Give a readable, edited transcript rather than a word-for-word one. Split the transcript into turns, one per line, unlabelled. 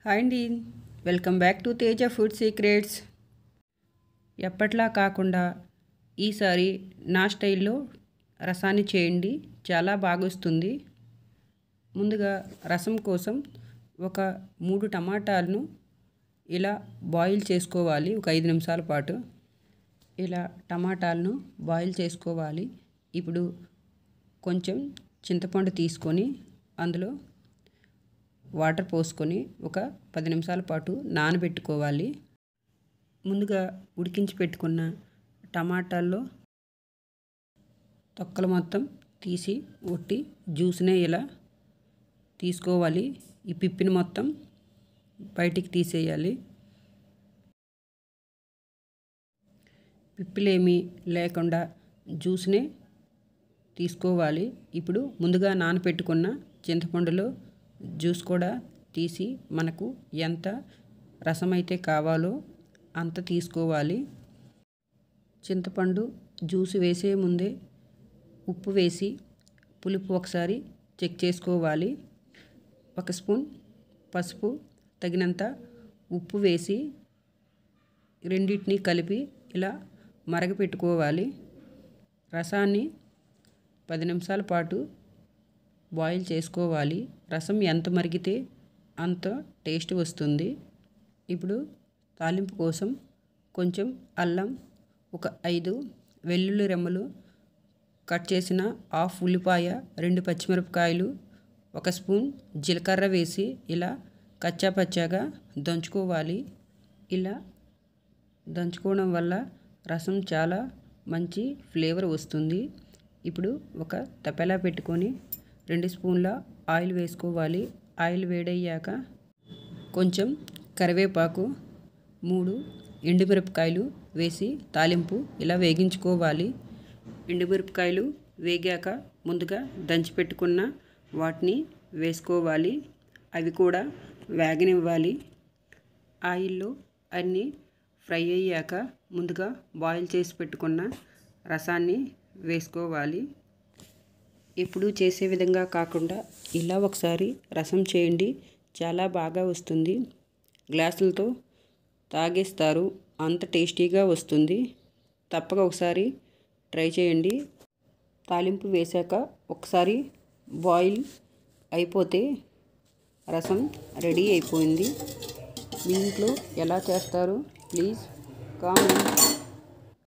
Hi అండి, welcome back to Teja food secrets. ఎప్పట్లా కాకుండా ఈసారి నా స్టైల్లో రసాన్ని చేయండి, చాలా బాగా వస్తుంది. ముందుగా రసం కోసం ఒక 3 టమాటాలను ఇలా బాయిల్ చేసుకోవాలి. ఒక 5 నిమిషాల పాటు ఇలా టమాటాలను బాయిల్ చేసుకోవాలి. ఇప్పుడు కొంచెం చింతపండు తీసుకొని అందులో వాటర్ పోసుకొని ఒక 10 నిమిషాల పాటు నానబెట్టుకోవాలి. ముందుగా ఉడికించి పెట్టుకున్న టమాటాల్లో తొక్కలు మొత్తం తీసి ఒట్టి జ్యూస్నే ఇలా తీసుకోవాలి. ఈ పిప్పిని మొత్తం బయటికి తీసేయాలి. పిప్పిలేమీ లేకుండా జ్యూస్నే తీసుకోవాలి. ఇప్పుడు ముందుగా నానబెట్టుకున్న చింతపండులో జ్యూస్ కూడా తీసి మనకు ఎంత రసం అయితే కావాలో అంత తీసుకోవాలి. చింతపండు జ్యూస్ వేసే ముందే ఉప్పు వేసి పులుపు ఒకసారి చెక్ చేసుకోవాలి. 1 స్పూన్ పసుపు, తగినంత ఉప్పు వేసి రెండింటిని కలిపి ఇలా మరగపెట్టుకోవాలి. రసాన్ని 10 నిమిషాల పాటు బాయిల్ చేసుకోవాలి. రసం ఎంత మరిగితే అంత టేస్ట్ వస్తుంది. ఇప్పుడు తాలింపు కోసం కొంచెం అల్లం, ఒక 5 వెల్లుల్లి రెమ్మలు, కట్ చేసిన హాఫ్ ఉల్లిపాయ, 2 పచ్చిమిరపకాయలు, 1 స్పూన్ జీలకర్ర వేసి ఇలా కచ్చాపచ్చాగా దంచుకోవాలి. ఇలా దంచుకోవడం వల్ల రసం చాలా మంచి ఫ్లేవర్ వస్తుంది. ఇప్పుడు ఒక తపెలా పెట్టుకొని 2 స్పూన్ల ఆయిల్ వేసుకోవాలి. ఆయిల్ వేడయ్యాక కొంచెం కరివేపాకు, 3 ఎండుమిరపకాయలు వేసి తాలింపు ఇలా వేగించుకోవాలి. ఎండుమిరపకాయలు వేగాక ముందుగా దంచి పెట్టుకున్న వాటిని వేసుకోవాలి. అవి కూడా వేగనివ్వాలి. ఆయిల్లో అన్నీ ఫ్రై అయ్యాక ముందుగా బాయిల్ చేసి పెట్టుకున్న రసాన్ని వేసుకోవాలి. ఎప్పుడూ చేసే విధంగా కాకుండా ఇలా ఒకసారి రసం చేయండి, చాలా బాగా వస్తుంది. గ్లాసులతో తాగేస్తారు, అంత టేస్టీగా వస్తుంది. తప్పక ఒకసారి ట్రై చేయండి. తాలింపు వేశాక ఒకసారి బాయిల్ అయిపోతే రసం రెడీ అయిపోయింది. మీ ఇంట్లో ఎలా చేస్తారో ప్లీజ్ కామెంట్.